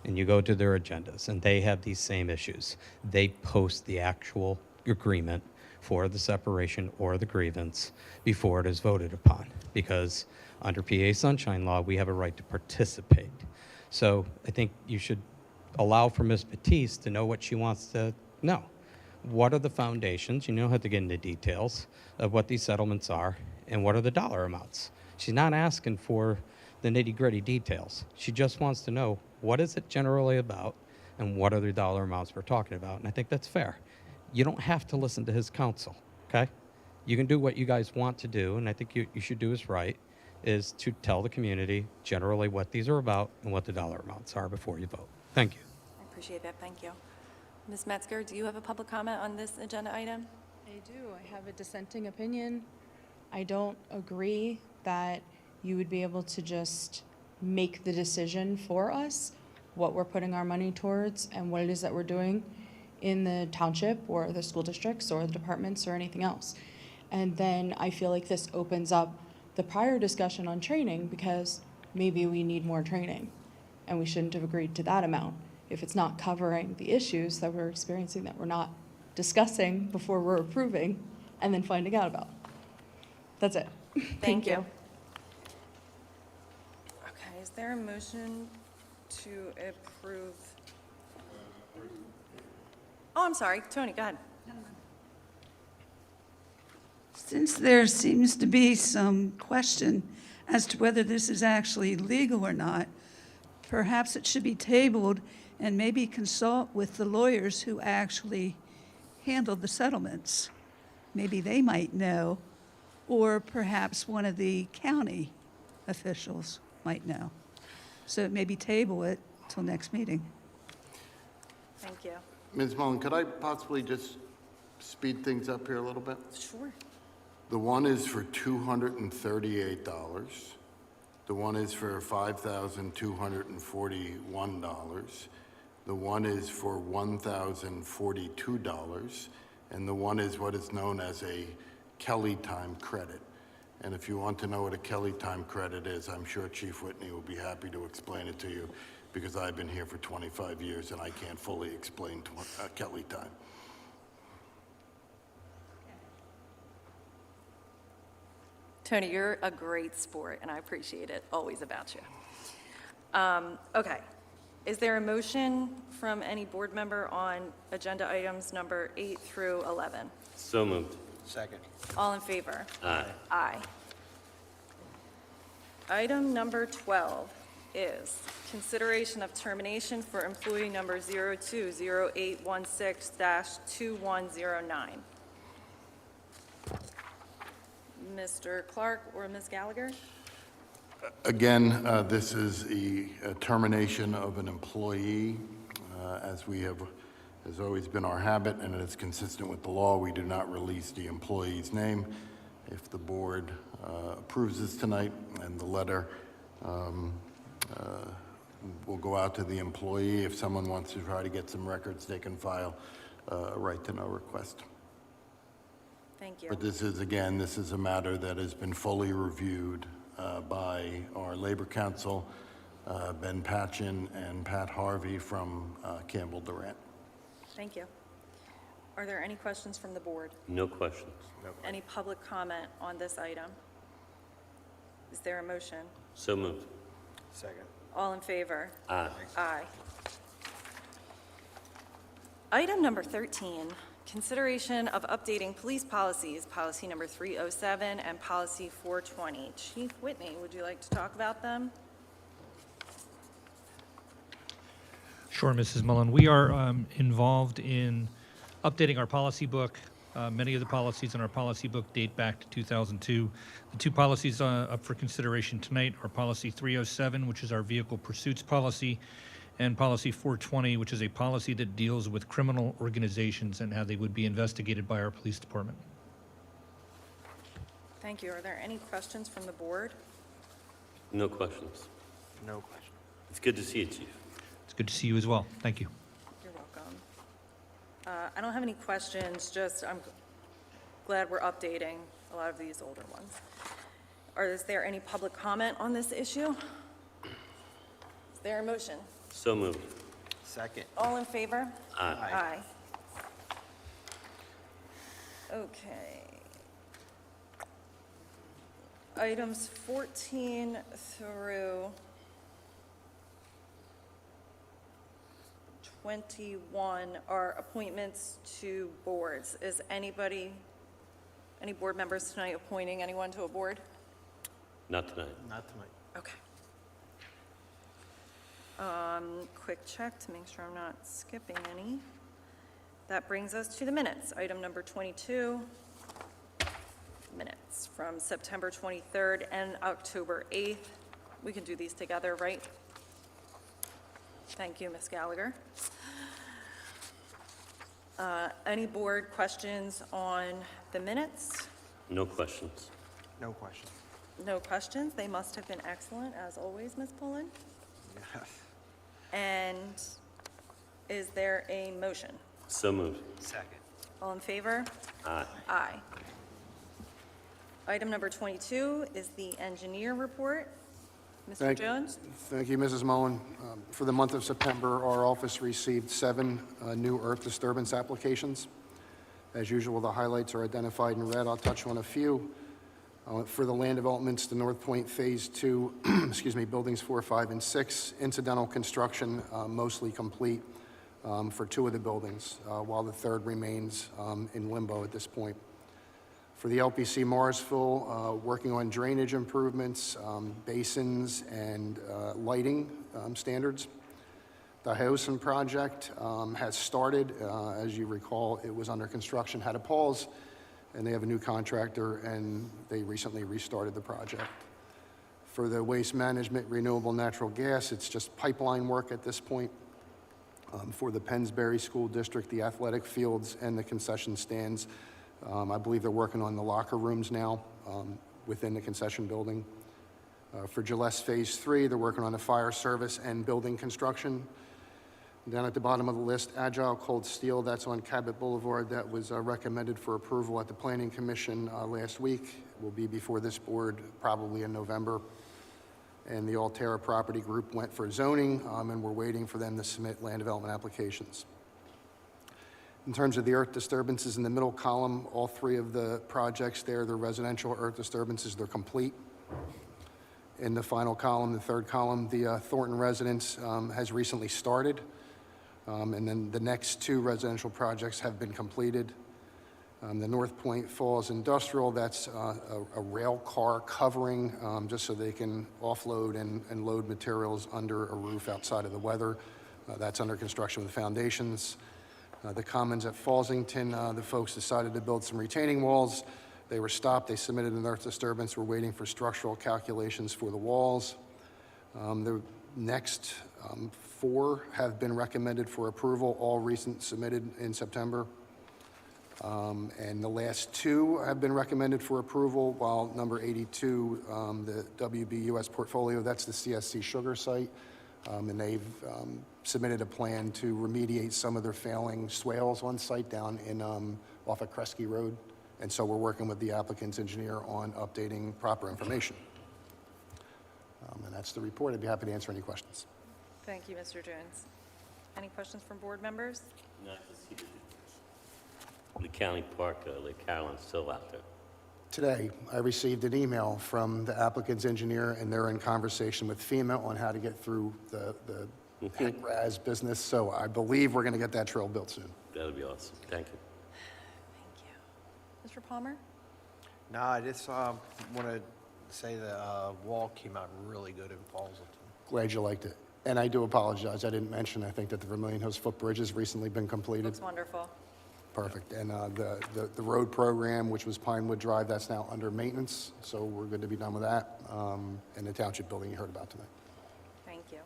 S8: and you go to their agendas and they have these same issues, they post the actual agreement for the separation or the grievance before it is voted upon, because under PA Sunshine Law, we have a right to participate. So I think you should allow for Ms. Batiste to know what she wants to know. What are the foundations? You don't have to get into details of what these settlements are and what are the dollar amounts. She's not asking for the nitty-gritty details. She just wants to know what is it generally about and what are the dollar amounts we're talking about. And I think that's fair. You don't have to listen to his counsel, okay? You can do what you guys want to do, and I think you should do is right, is to tell the community generally what these are about and what the dollar amounts are before you vote. Thank you.
S1: I appreciate that. Thank you. Ms. Metzger, do you have a public comment on this agenda item?
S3: I do. I have a dissenting opinion. I don't agree that you would be able to just make the decision for us, what we're putting our money towards and what it is that we're doing in the township or the school districts or the departments or anything else. And then I feel like this opens up the prior discussion on training, because maybe we need more training and we shouldn't have agreed to that amount if it's not covering the issues that we're experiencing that we're not discussing before we're approving and then finding out about. That's it.
S1: Thank you. Okay, is there a motion to approve? Oh, I'm sorry, Tony, go ahead.
S6: Since there seems to be some question as to whether this is actually legal or not, perhaps it should be tabled and maybe consult with the lawyers who actually handled the settlements. Maybe they might know, or perhaps one of the county officials might know. So maybe table it till next meeting.
S1: Thank you.
S4: Ms. Mullen, could I possibly just speed things up here a little bit?
S1: Sure.
S4: The one is for $238. The one is for $5,241. The one is for $1,042. And the one is what is known as a Kelly time credit. And if you want to know what a Kelly time credit is, I'm sure Chief Whitney will be happy to explain it to you, because I've been here for 25 years and I can't fully explain Kelly time.
S1: Tony, you're a great sport, and I appreciate it always about you. Okay. Is there a motion from any board member on agenda items number 8 through 11?
S2: So moved.
S13: Second.
S1: All in favor?
S2: Aye.
S1: Aye. Item number 12 is consideration of termination for employee number 020816-2109. Mr. Clark or Ms. Gallagher?
S4: Again, this is a termination of an employee. As has always been our habit, and it is consistent with the law, we do not release the employee's name. If the board approves this tonight, and the letter will go out to the employee. If someone wants to try to get some records, they can file a right-to-know request.
S1: Thank you.
S4: But this is a matter that has been fully reviewed by our Labor Council, Ben Patchen and Pat Harvey from Campbell Durant.
S1: Thank you. Are there any questions from the board?
S2: No questions.
S1: Any public comment on this item? Is there a motion?
S2: So moved.
S13: Second.
S1: All in favor?
S2: Aye.
S1: Aye. Item number 13, consideration of updating police policies, policy number 307 and policy 420. Chief Whitney, would you like to talk about them?
S16: Sure, Mrs. Mullen. We are involved in updating our policy book. Many of the policies in our policy book date back to 2002. The two policies up for consideration tonight are policy 307, which is our vehicle pursuits policy, and policy 420, which is a policy that deals with criminal organizations and how they would be investigated by our police department.
S1: Thank you. Are there any questions from the board?
S2: No questions.
S13: No question.
S2: It's good to see you, Chief.
S16: It's good to see you as well. Thank you.
S1: You're welcome. I don't have any questions, just I'm glad we're updating a lot of these older ones. Is there any public comment on this issue? Is there a motion?
S2: So moved.
S13: Second.
S1: All in favor?
S2: Aye.
S1: Aye. Okay. Items 14 through 21 are appointments to boards. Is any board members tonight appointing anyone to a board?
S2: Not tonight.
S13: Not tonight.
S1: Okay. Quick check to make sure I'm not skipping any. That brings us to the minutes. Item number 22, minutes from September 23rd and October 8th. We can do these together, right? Thank you, Ms. Gallagher. Any board questions on the minutes?
S2: No questions.
S13: No question.
S1: No questions. They must have been excellent, as always, Ms. Pullen.
S13: Yes.
S1: And is there a motion?
S2: So moved.
S13: Second.
S1: All in favor?
S2: Aye.
S1: Aye. Item number 22 is the engineer report. Mr. Jones?
S10: Thank you, Mrs. Mullen. For the month of September, our office received 7 new earth disturbance applications. As usual, the highlights are identified in red. I'll touch on a few. For the land developments, the North Point Phase 2, excuse me, buildings 4, 5, and 6, incidental construction mostly complete for 2 of the buildings, while the third remains in limbo at this point. For the LPC Morrisville, working on drainage improvements, basins, and lighting standards. The Hyosin project has started. As you recall, it was under construction, had a pause, and they have a new contractor, and they recently restarted the project. For the waste management, renewable natural gas, it's just pipeline work at this point. For the Pennsbury School District, the athletic fields and the concession stands, I believe they're working on the locker rooms now within the concession building. For Gillette Phase 3, they're working on the fire service and building construction. Down at the bottom of the list, Agile Cold Steel, that's on Cabot Boulevard. That was recommended for approval at the Planning Commission last week. Will be before this board probably in November. And the Altera Property Group went for zoning, and we're waiting for them to submit land development applications. In terms of the earth disturbances in the middle column, all 3 of the projects there, the residential earth disturbances, they're complete. In the final column, the third column, the Thornton residence has recently started. And then the next 2 residential projects have been completed. The North Point Falls Industrial, that's a rail car covering just so they can offload and load materials under a roof outside of the weather. That's under construction with foundations. The Commons at Fallsington, the folks decided to build some retaining walls. They were stopped. They submitted an earth disturbance. We're waiting for structural calculations for the walls. The next 4 have been recommended for approval, all recent submitted in September. And the last 2 have been recommended for approval, while number 82, the WBUS portfolio, that's the CSC sugar site. And they've submitted a plan to remediate some of their failing swales on site down in off of Kresge Road. And so we're working with the applicant's engineer on updating proper information. And that's the report. I'd be happy to answer any questions.
S1: Thank you, Mr. Jones. Any questions from board members?
S2: Not to see the county park, Lake Caroline's still out there.
S10: Today, I received an email from the applicant's engineer, and they're in conversation with FEMA on how to get through the RAS business. So I believe we're going to get that trail built soon.
S2: That'll be awesome. Thank you.
S1: Thank you. Mr. Palmer?
S13: No, I just want to say the wall came out really good in Fallsington.
S10: Glad you liked it. And I do apologize. I didn't mention, I think that the Vermilion Hills Footbridge has recently been completed.
S1: Looks wonderful.
S10: Perfect. And the road program, which was Pinewood Drive, that's now under maintenance. So we're good to be done with that. And the Township building you heard about tonight.
S1: Thank you.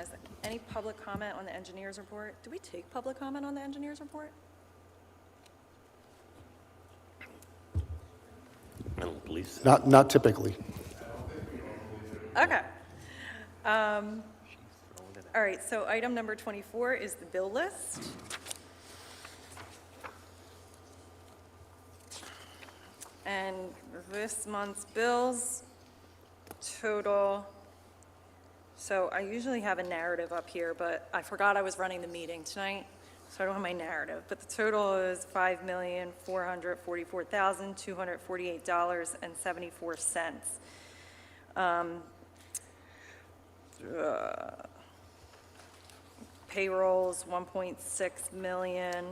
S1: Is there any public comment on the engineer's report? Do we take public comment on the engineer's report?
S2: I don't believe so.
S10: Not typically.
S1: Okay. All right, so item number 24 is the bill list. And this month's bills total, so I usually have a narrative up here, but I forgot I was running the meeting tonight, so I don't have my narrative. But the total is $5,444,248.74. Payrolls, 1.6 million.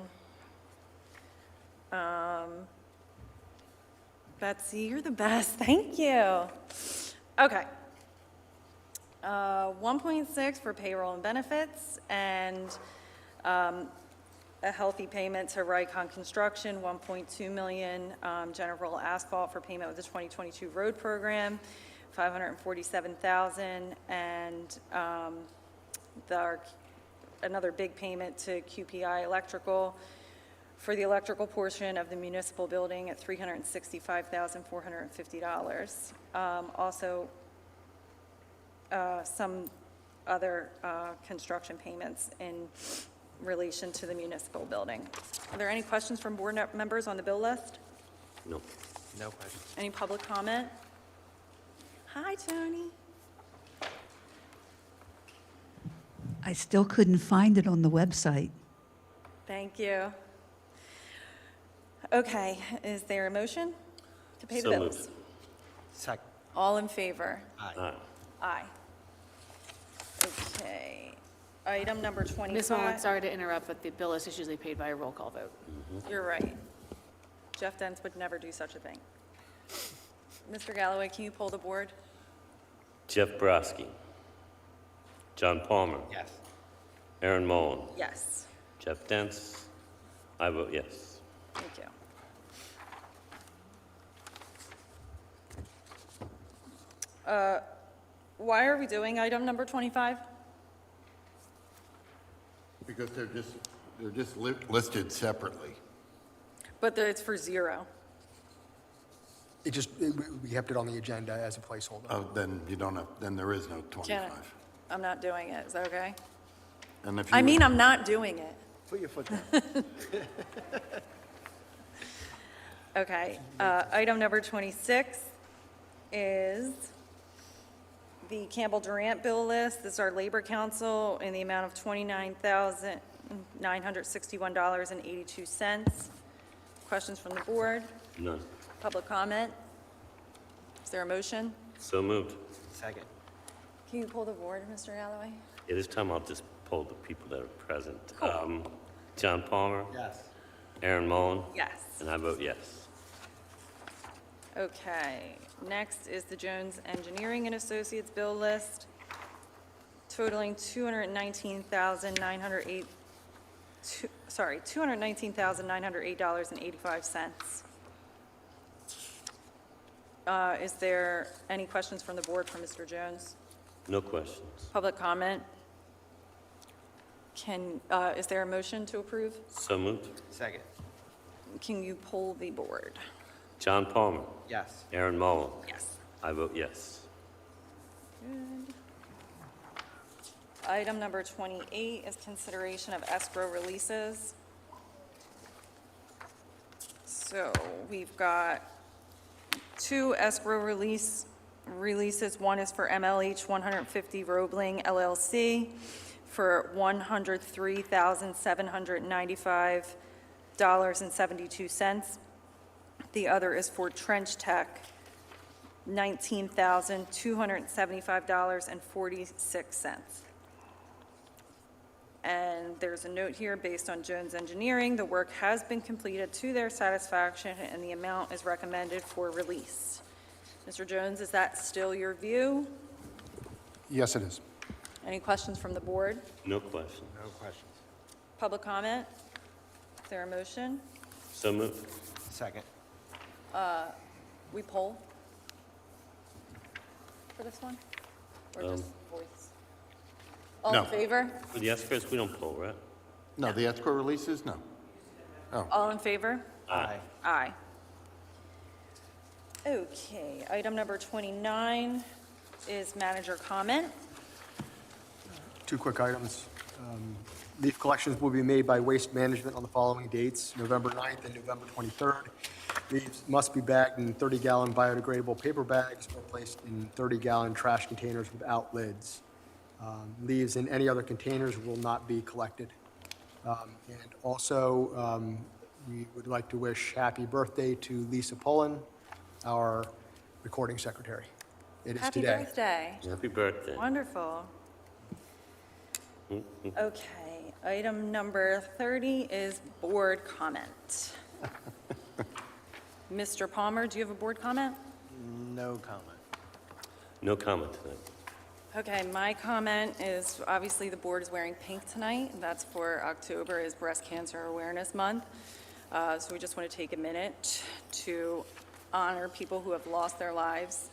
S1: Betsy, you're the best. Thank you. Okay. 1.6 for payroll and benefits, and a healthy payment to RYCON Construction, 1.2 million. General Asphalt for payment with the 2022 road program, 547,000, and another big payment to QPI Electrical for the electrical portion of the municipal building at $365,450. Also, some other construction payments in relation to the municipal building. Are there any questions from board members on the bill list?
S2: No.
S13: No questions.
S1: Any public comment? Hi, Tony.
S6: I still couldn't find it on the website.
S1: Thank you. Okay, is there a motion to pay the
S2: So
S1: bills?
S2: moved.
S13: Second.
S1: All in favor?
S2: Aye.
S1: Aye. Okay. Item number 25.
S11: Ms. Mullin, sorry to interrupt, but the bill list is usually paid by a roll call vote.
S1: You're right. Jeff Dents would never do such a thing. Mr. Galloway, can you pull the board?
S2: Jeff Brodsky. John Palmer.
S13: Yes.
S2: Aaron Mullen.
S1: Yes.
S2: Jeff Dents. I vote yes.
S1: Thank you. Why are we doing item number 25?
S4: Because they're just listed separately.
S1: But it's for zero.
S10: We kept it on the agenda as a placeholder.
S4: Oh, then you don't have, then there is no
S1: Janet,
S4: 25.
S1: I'm not doing it. Is that okay?
S4: And if
S1: I
S4: you
S1: mean,
S4: would-
S1: I'm not doing it.
S13: Put your foot down.
S1: Okay. Item number 26 is the Campbell Durant bill list. This is our Labor Council in the amount of $29,961.82. Questions from the board?
S2: None.
S1: Public comment? Is there a motion?
S2: So moved.
S13: Second.
S1: Can you pull the board, Mr. Galloway?
S2: Yeah, this time I'll just poll the people that are present. John Palmer.
S13: Yes.
S2: Aaron Mullen.
S1: Yes.
S2: And I vote yes.
S1: Okay, next is the Jones Engineering and Associates bill list totaling $219,908.85. Is there any questions from the board for Mr. Jones?
S2: No questions.
S1: Public comment? Is there a motion to approve?
S2: So moved.
S13: Second.
S1: Can you pull the board?
S2: John Palmer.
S13: Yes.
S2: Aaron Mullen.
S1: Yes.
S2: I vote yes.
S1: Good. Item number 28 is consideration of escrow releases. So we've got two escrow releases. One is for MLH 150 Roebling LLC for $103,795.72. The other is for Trench Tech, $19,275.46. And there's a note here, based on Jones Engineering, the work has been completed to their satisfaction, and the amount is recommended for release. Mr. Jones, is that still your view?
S10: Yes, it is.
S1: Any questions from the board?
S2: No questions.
S13: No questions.
S1: Public comment? Is there a motion?
S2: So moved.
S13: Second.
S1: We poll for this one? Or just voice? All
S4: No.
S1: in favor?
S2: For the escrows, we don't poll, right?
S4: No, the escrow releases, no.
S1: All in favor?
S2: Aye.
S1: Aye. Okay, item number 29 is manager comment.
S10: Two quick items. Leaf collections will be made by Waste Management on the following dates: November 9th and November 23rd. Leaves must be bagged in 30-gallon biodegradable paper bags or placed in 30-gallon trash containers without lids. Leaves in any other containers will not be collected. And also, we would like to wish happy birthday to Lisa Pullen, our recording secretary. It is today.
S1: Happy birthday.
S2: Happy birthday.
S1: Wonderful. Okay, item number 30 is board comment. Mr. Palmer, do you have a board comment?
S13: No comment.
S2: No comment tonight.
S1: Okay, my comment is, obviously, the board is wearing pink tonight, and that's for October is Breast Cancer Awareness Month. So we just want to take a minute to honor people who have lost their lives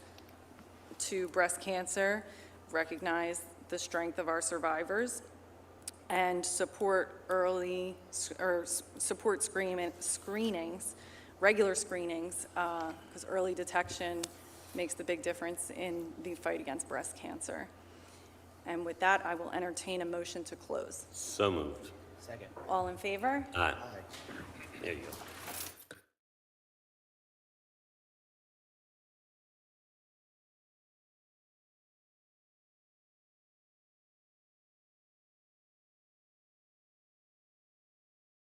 S1: to breast cancer, recognize the strength of our survivors, and support support screenings, regular screenings, because early detection makes the big difference in the fight against breast cancer. And with that, I will entertain a motion to close.
S2: So moved.
S13: Second.
S1: All in favor?
S2: Aye. There you go.